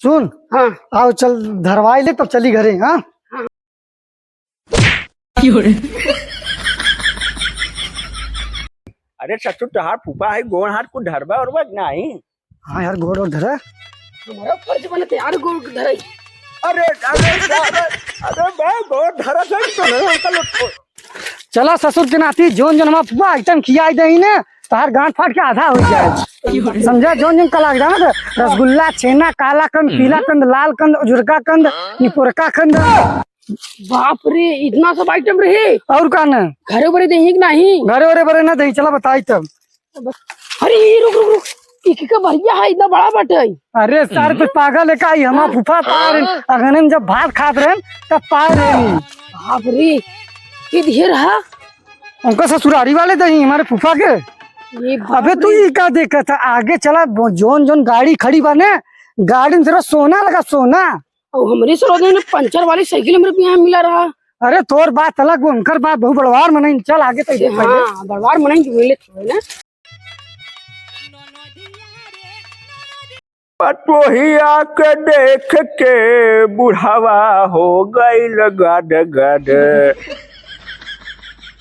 सुन। हाँ आओ चल धरवाई ले तब चली घरे। हाँ अरे सचु तोहार फूफा है गोड़ हाथ को धरबा और बग नहीं। हाँ यार गोड़ और धरा। हमारा फर्ज बनते यार गोल धराई। अरे अरे मैं गोड़ धरा से तो नहीं अंकल चला ससुर के नाती जोन जोन हमारा फुआ आइटम खिया दही ने तार गांठ फाट के आधा हो जाए। समझा जोन जोन कला ना रसगुल्ला छेना काला कंद पीला कंद लाल कंद उजरका कंद निपुरका कंद। बाप रे इतना सब आइटम रहे। और का न घरे बड़े दही कि नहीं? घरे वरे बरे ना दही चला बताई तब। अरे रुक रुक रुक एक का भरिया है इतना बड़ा बटे। अरे सारे पे पागल है का हमारा फूफा पार अगन जब भात खात रहे तब पाए रहे। बाप रे ये ढेर है। उनका ससुरारी वाले दही हमारे फूफा के। ये अबे तू ये क्या देखा था आगे चला जोन जोन गाड़ी खड़ी बने गाड़ी में तेरा सोना लगा सोना। और हमारे सरोदे ने पंचर वाली साइकिल मेरे यहाँ मिला रहा। अरे तोर बात अलग उनकर बात बहु बड़वार मनाई चल आगे तक देख पहले। हाँ बड़वार मनाई जो मिले थे ना। पटोहिया के देख के बुढ़ावा हो गई गद गद।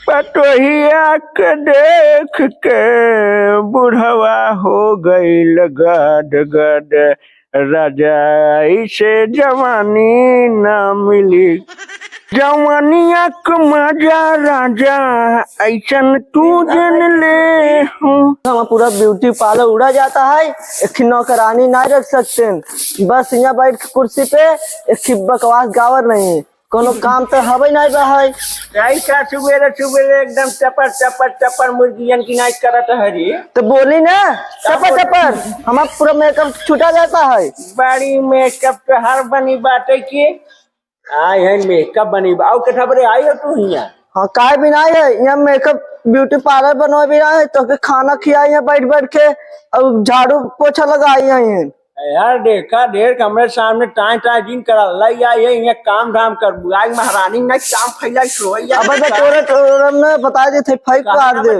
पटोहिया के देख के बुढ़ावा हो गई गद गद। राजा से जवानी न मिली जवानिया का मजा राजा ऐसन तू जन ले। हमारा पूरा ब्यूटी पार्लर उड़ा जाता है। एक नौकरानी नहीं रख सकते बस यहाँ बैठ के कुर्सी पे एक बकवास गावर नहीं कोनो काम तो हवे नहीं रहा है। कैसा सुबेरे सुबेरे एकदम चपर चपर चपर मुर्गियन की नाच करत हरी। तो बोली ना चपर चपर हमारा पूरा मेकअप छूटा जाता है। बड़ी मेकअप तो हर बनी बाटे की आय है मेकअप बनी आओ कथा बरे आई हो तू यहाँ। हाँ काय भी नहीं है यहाँ मेकअप ब्यूटी पार्लर बनवा भी रहा है तो के खाना खिलाई है बैठ बैठ के और झाड़ू पोछा लगाई है। यार देखा ढेर कमरे सामने टाइम टाइम करा लाई आई है यहाँ काम धाम कर बुआई महारानी ने काम फैला सोया। अब बटोरब ने बता दे थे फेंक मार दे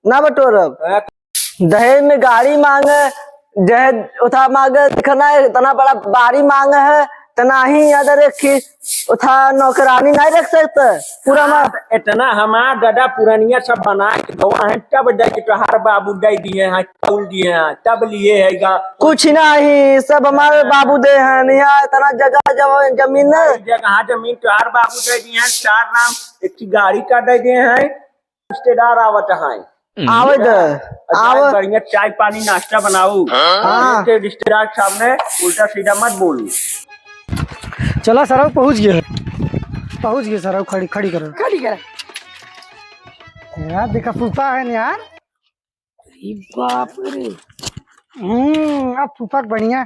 ना बटोरब। दहेज में गाड़ी मांगे जहेज उठा मांगे दिखना है इतना बड़ा बारी मांगे है तना ही अगर एक उठा नौकरानी नहीं रख सकते पूरा इतना हमारा दादा पुरानिया सब बना के गवा है तब दे के तोहार बाबू दे दिए हैं तौल दिए हैं तब लिए है कुछ नहीं सब हमारे बाबू दे हैं यहाँ इतना जगह जमीन है जगह जमीन तोहार बाबू दे दिए हैं 4 नाम एक गाड़ी का दे दिए हैं रिश्तेदार आवत है आवे बढ़िया चाय पानी नाश्ता बनाऊ। हाँ। रिश्तेदार सामने उल्टा सीधा मत बोलू। चला सर पहुंच गए सर खड़ी खड़ी करो खड़ी करा। यार देखा फूफा है ना यार। अरे बाप रे अब फूफा बढ़िया।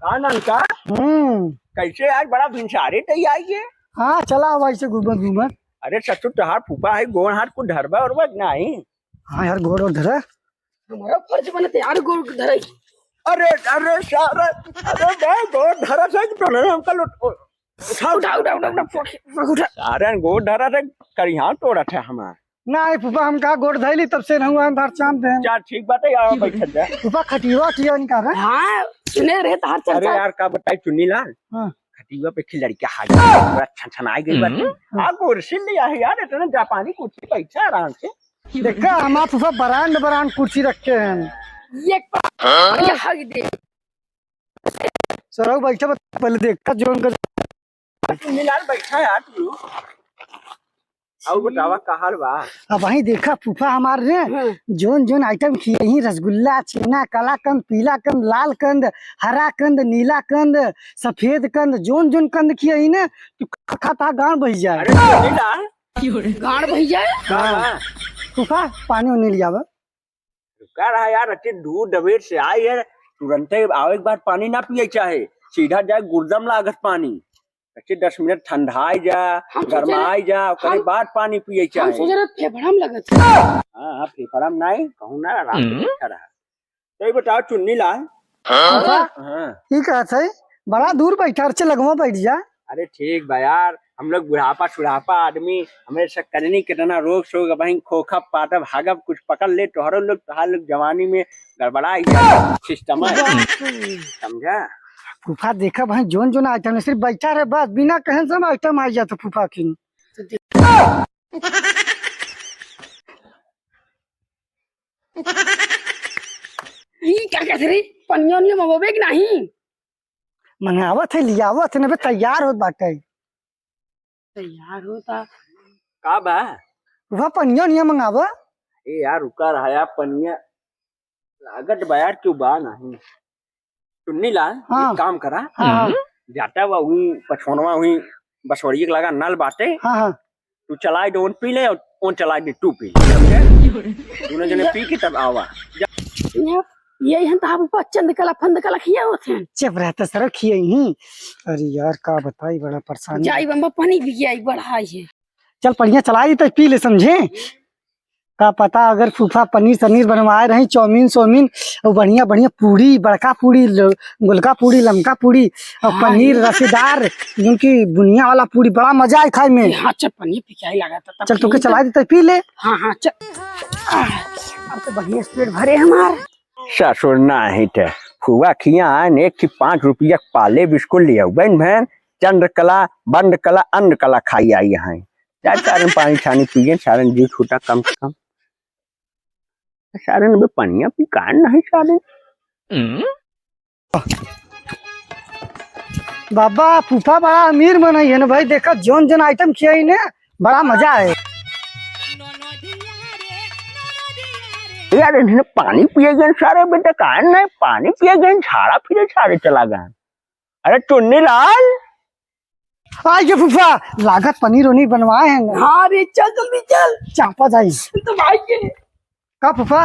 का कैसे आज बड़ा भिनसारे तई आई है। हाँ चला अब ऐसे घूमत घूमत। अरे सचु तोहार फूफा है गोड़ हाथ को धरबा और बग नहीं। हाँ यार गोड़ और धरा। हमारा फर्ज बनते यार गोल धराई। अरे अरे सारा अरे मैं गोड़ धरा से तो नहीं अंकल उठा उठा उठा उठा उठा। सारे गोड़ धरा से करिया तोड़ा था हमार। ना फूफा हम कहा गोड़ धैली तब से हुआ धर चाम दे। चार ठीक बात है यार बैठ जा। फूफा खटिया किया निकाल रहा। हाँ सुने रहे तार चलता। अरे यार का बताई चुन्नी लाल हाँ खटिया पे खिलड़ी का हाथ छन आई गई बात। आ कुर्सी लिया है यार इतना जापानी कुर्सी बैठा आराम से। देखा हमारा फूफा बरांड कुर्सी रखे हैं। ये यहाँ दे सर बैठा पहले देखा जोन कर चुन्नी लाल बैठा यार तू आओ बतावा का हाल बा। अब वही देखा फूफा हमारे ने जोन जोन आइटम किए ही रसगुल्ला छेना काला कंद पीला कंद लाल कंद हरा कंद नीला कंद सफेद कंद जोन जोन कंद किए ही ना तू खाता गांड बह जाए। अरे चुन्नी लाल गाड़ भैया हाँ फूफा पानी उन्हें लिया कह रहा यार अच्छे दूर दबेर से आई है तुरंत आवे के बाद पानी ना पिए चाहे सीधा जाए गुर्दम लागत पानी अच्छे 10 मिनट ठंडाई जा गरमाई जा उसके बाद पानी पिए हम चाहे। सोच रहे फेफड़म लगत। हाँ फेफड़म नहीं कहूँ ना आराम से बैठा रहा। तो बताओ चुन्नी लाल। हाँ ठीक है बड़ा दूर बैठा अच्छे लगवा बैठ जा। अरे ठीक बा यार हम लोग बुढ़ापा सुढ़ापा आदमी हमें से करनी कितना रोग शोग वहीं खोखा पाटब हागब कुछ पकड़ ले तोहरो लोग तोहार लोग जवानी में गड़बड़ा सिस्टम है समझा। फूफा देखा भाई जोन जोन आइटम सिर्फ बैठा रहे बस बिना कहे सब आइटम आ जाता फूफा की। ये क्या कहते रे पनिया उनिया मंगोबे कि नहीं? मंगावत है लियावत है ना बे तैयार होत बाटे। तैयार होता का बा? फूफा पनिया नहीं मंगावा। ए यार रुका रहा यार पनिया लागत बा यार क्यों बा नहीं सुननी ला हाँ। एक काम करा हाँ जाता हुआ हुई पछोनवा हुई बसवड़िए के लगा नल बाटे हाँ हाँ तू चलाए दे ओन पी ले और ओन चलाए दे तू पी ले समझे? तूने जने पी के तब आवा ये हन ता ऊपर चंद कला खिया होते हैं। चुप रहता सर खिए ही। अरे यार का बताई बड़ा परेशानी। जाई बम्बा पानी भी गया बढ़ाई है। चल बढ़िया चला दी तो पी ले समझे। का पता अगर फूफा पनीर सनीर बनवाए रही चाउमीन सोमीन और बढ़िया बढ़िया पूरी बड़का पूरी गोलका पूरी लमका पूरी और पनीर रसेदार जिनकी बुनिया वाला पूरी बड़ा मजा आए खाए में। हाँ चल पनीर पिकाई लगा था चल तुके चला दी तो पी ले। हाँ हाँ चल अब तो बढ़िया पेट भरे हमारे। ससुर नहीं थे फुआ खिया आन एक की 5 रुपया पाले बिस्कुट लिया बहन बहन चंद्रकला बंदकला अन्नकला खाई आई यहाँ चार सारन पानी छानी पिए सारन जी छूटा कम से कम सारन में पनिया पी कान नहीं सारन। बाबा फूफा बड़ा अमीर बनाई है ना भाई देखा जोन जोन आइटम किया ही ने बड़ा मजा है। यार इन्हें पानी पिए गए सारे बेटा कान नहीं पानी पिए गए झाड़ा फिरे सारे चला गए। अरे चुन्नी लाल आइए फूफा लागत पनीर उनीर बनवाए हैं। हाँ रे चल जल्दी चल चापा जाई तो भाई के का फूफा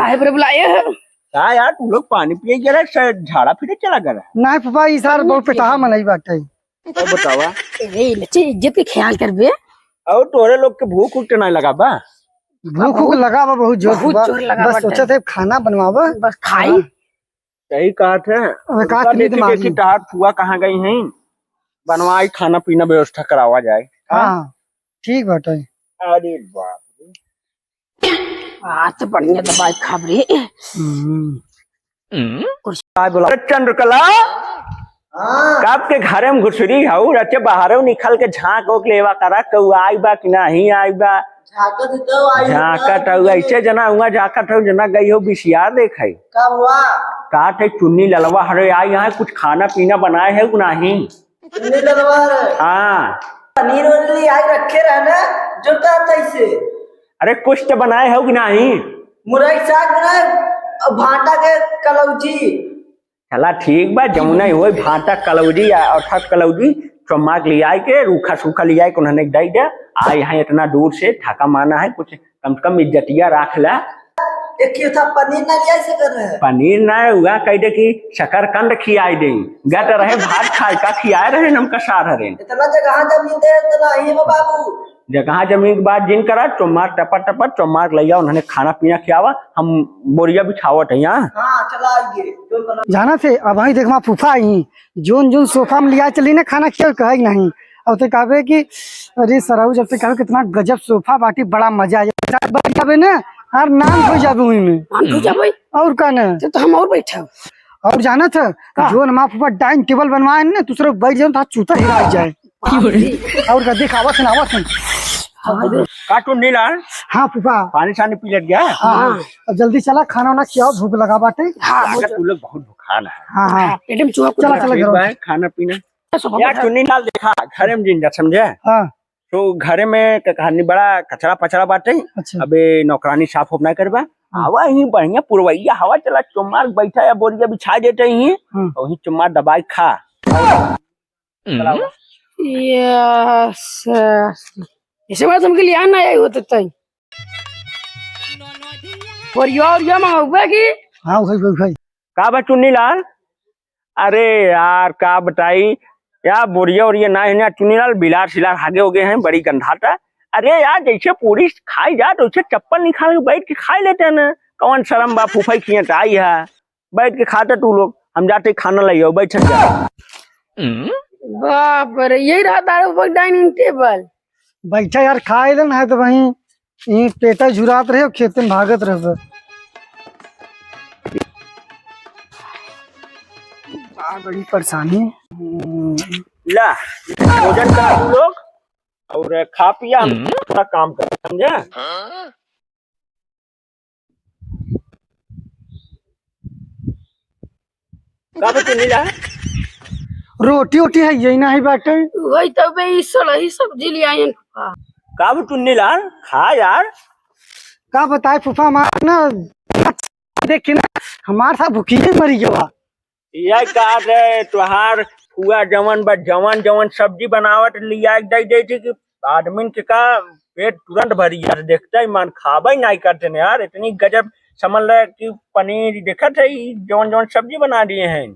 आए बरे बुलाए हैं। हाँ यार तुम लोग पानी पिए गए झाड़ा फिरे चला गया। नहीं फूफा इस साल बहुत पिटाहा मनई बाटे। तो बतावा अरे लच्चे इज्जत के ख्याल कर बे। और तोरे लोग के भूख उठ नहीं लगा बा भूख भूख लगा बा बहुत जोर लगा बस सोचा थे खाना बनवावा बस खाई सही कहा थे फुआ कहाँ गई हैं बनवाई खाना पीना व्यवस्था करावा जाए। हाँ ठीक बाटे। अरे बाप आज तो बढ़िया दवाई खा रे। बोला चंद्रकला कब के घरे में घुसरी हूँ रचे बाहर निकल के झाँक ओक लेवा करा कऊ आई बा कि नहीं आई बा झाकत ऐसे जना हुआ झाकत हो जना गई हो बिसियार देखे कब हुआ का थे चुन्नी ललवा हरे आई यहाँ कुछ खाना पीना बनाए है नहीं। हाँ पनीर वनीर आई रखे रहना जो कैसे अरे कुछ तो बनाए हो कि नहीं। मुरई साग बनाए भाटा के कलौजी। चला ठीक बा जमुना हो भाटा कलौजी और कलौजी चम्माक लिया के रूखा सूखा लिया के उन्होंने दे दे आ यहाँ इतना दूर से थका माना है कुछ कम से कम इज्जतिया रख ला। एक था पनीर ना लिया से कर रहे हैं पनीर ना हुआ कह दे कि शकरकंद खियाई दे गट रहे भात खाए का खियाए रहे नमका सार रहे इतना जगह जमीन दे इतना ही बाबू जगह जमीन के बाद जिन करा चुम्मार टपट टपट चुम्मार लिया उन्होंने खाना पीना खियावा हम बोरिया बिछावट है यहाँ। हाँ चला आइए जाना थे अब वही देख फूफा आई जोन जोन सोफा में लिया चली ना खाना खिया कहे नहीं अब तो कहबे कि अरे सराऊ जब तक कहे कितना गजब सोफा बाटी बड़ा मजा आ जाए ना हर नाम हो जाबे वही में और का ना तो हम और बैठा और जाना था जो ना फूफा डाइनिंग टेबल बनवाए ना दूसरे बैठ जाए तो चूता हिला जाए और का दिखावा सुनावा काटून नहीं लाल। हाँ फूफा पानी शानी पी लग गया। हाँ अब जल्दी चला खाना वाना खियाओ भूख लगा बाटे। तू लोग बहुत भूखाल है। हाँ हाँ पेट में चूहा चला चला खाना पीना यार चुन्नी लाल देखा घरे में जिंदा समझे हाँ तो घरे में कहानी बड़ा कचरा पचरा बाटे। अच्छा अबे नौकरानी साफ उफ नहीं करबा हवा ही बढ़िया पुरवैया हवा चला चुम्मार बैठा या बोरिया बिछा देते ही वही चुम्मार दवाई खा। ऐसे बात हमके लिए आना आई होते तई और या मांगवा की। हाँ भाई का बा चुन्नी लाल अरे यार का बताई यार बोरिया और ये ना है ना चुन्नी लाल बिलार सिलार हागे हो गए हैं बड़ी गंधाता। अरे यार जैसे पूरी खाई जा तो उसे चप्पल निकाल के बैठ के खाई लेते हैं ना कौन शर्म बा फूफाई खिया आई है बैठ के खाते तू लोग हम जाते खाना लाइयो बैठ जा। बाप रे यही रहा तारा डाइनिंग टेबल बैठा यार खाए लेन है तो वही पेटा झुरात रहे खेत में भागत रहे। बड़ी परेशानी। ला भोजन करा तू लोग और खा पिया हम थोड़ा काम कर समझे। का बे चुन्नी लाल रोटी वोटी है यही नहीं बाटे। वही तो बे ई सड़ही सब्जी ले आए फूफा। का बे चुन्नी लाल खा यार। का बताए फूफा हमार ना देख के ना हमार था भूखी ही मरी गया। यह का रे तुहार फुआ जवन बा जवन जवन सब्जी बनावट लिया दे दे थी कि आदमी के का पेट तुरंत भरी यार। देखते ही मन खाबे नहीं करते ने यार। इतनी गजब समझ ले कि पनीर देखत है जवन जवन सब्जी बना दिए हैं।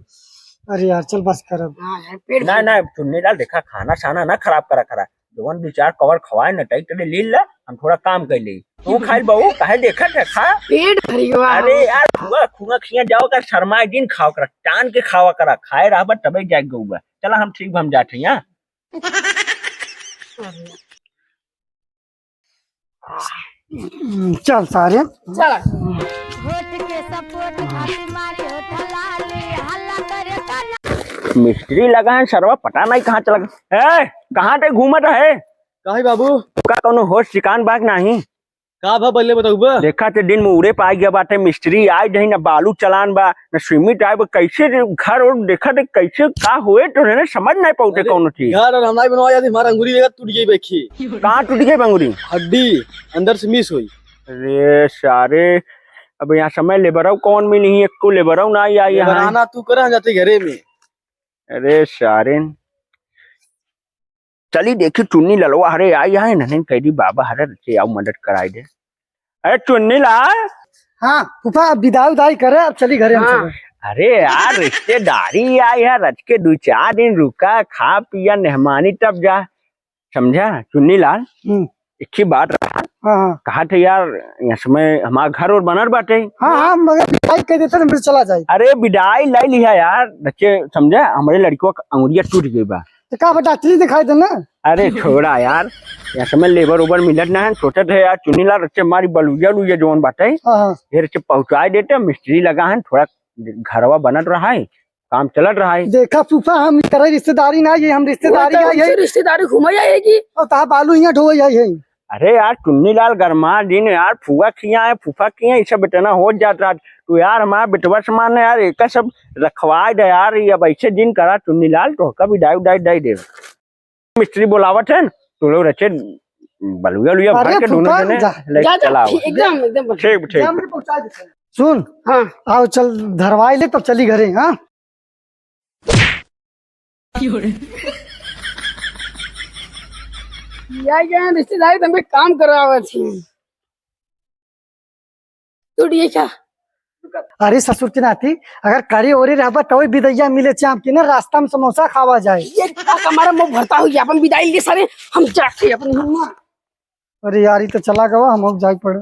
अरे यार चल बस कर अब। हाँ यार पेट ना ना चुन्नी लाल देखा खाना साना ना खराब करा करा जवन दो चार कवर खवाए न टाइट तेरे लील ला हम थोड़ा काम कर ली तू खाई बहू काहे देखत है खा। पेट भरी हुआ। अरे यार खुआ खुआ खिया जाओ कर शर्मा दिन खाओ करा टान के खावा करा खाए रहबा तबे जाग गऊबा। चला हम ठीक हम जाते हैं। चल सारे चल मिस्त्री लगा है सरवा पता नहीं कहाँ चला गया। कहाँ पे घूमत है काहे बाबू का कोनो होश ठिकान बाग नहीं। का भा बल्ले बताऊ बा देखा ते दिन में उड़े पाई गया बाटे मिस्त्री आए नहीं ना बालू चलान बा न स्विमिंग आए बा कैसे घर और देखा ते कैसे का हुए तो ने समझ नहीं पाते कोनो चीज। घर और हमारी बनवा जाती हमारा अंगूरी जगह टूट गई बेखी कहाँ टूट गई बंगुरी हड्डी अंदर से मिस हुई। अरे सारे अब यहाँ समय लेबरऊ कौन मिली एक को लेबरऊ ना आई यहाँ। बनाना तू करे हम जाते घरे में। अरे सारे चली देखी चुन्नी ललवा हरे आई है नहीं कह बाबा हरे रचे आओ मदद कराई दे। अरे चुन्नी लाल हाँ फूफा अब विदाई उदाई करे अब चली घरे हम सब। अरे यार रिश्तेदारी आई है रच के 2-4 दिन रुका खा पिया मेहमानी तब जा समझा। चुन्नी लाल एक ही बात रहा हाँ कहा थे यार इसमें हमारा घर और बनर बाटे। हाँ हाँ मगर विदाई कह देते ना फिर चला जाए। अरे विदाई लाई लिया यार बच्चे समझा हमारे लड़कियों का अंगुरिया टूट गई बा। तो का बता चीज दिखाई देना। अरे छोड़ा यार यहाँ समय लेबर उबर मिलत ना है सोचत है यार चुनी लाल रच्चे हमारी बलुया लुया जोन बाटे हाँ हाँ ये रच्चे पहुंचाए देते मिस्त्री लगा है थोड़ा घरवा बनत रहा है काम चलत रहा है। देखा फूफा हम करे रिश्तेदारी ना ये हम रिश्तेदारी आई है रिश्तेदारी घुमाई आएगी और ता बालू यहाँ ढोई आई है। अरे यार चुन्नी लाल गरमा दिन यार फुआ खिया है फूफा किया ये सब बेटना हो जाता तो यार हमारा बेटवा समान है यार एक सब रखवा दे यार ये अब ऐसे दिन करा चुन्नी लाल तो कभी डाई डाई डाई दे मिस्त्री बोलावत है तो लोग रचे बलुया लुया भर के दोनों जने लेके चला एकदम एकदम ठीक ठीक पहुंचा देते। सुन हाँ आओ चल धरवाई ले तब चली घरे। हाँ या रिश्तेदारी तुम्हें काम करावे थी टूट गई क्या। अरे ससुर के नाती अगर करे ओरे रहबा तो विदैया मिले चाप के ना रास्ता में समोसा खावा जाए। ये हमारा मुंह भरता हो गया अपन विदाई ले सारे हम जाते अपनी मम्मा। अरे यार ये तो चला गवा हम अब जाए पड़े।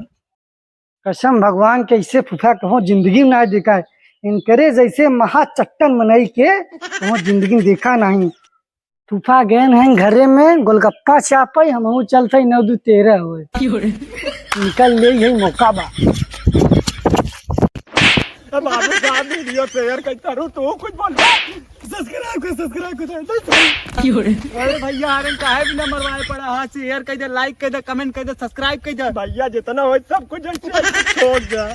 कसम भगवान के इसे फूफा कहो जिंदगी में ना देखा है इनकरे जैसे महाचट्टन मनई के कहो जिंदगी में देखा नहीं। फूफा गए हैं घरे में गोलगप्पा चापे हम चलते 9-2-13 हुए निकल ले यही मौका बा। अब आप साथ वीडियो शेयर करता रहो तो कुछ बोल सब्सक्राइब कर अरे भैया आरन काहे बिना मरवाए पड़ा हां शेयर कर दे लाइक कर दे कमेंट कर दे सब्सक्राइब कर दे भैया जितना हो सब कुछ छोड़ दे।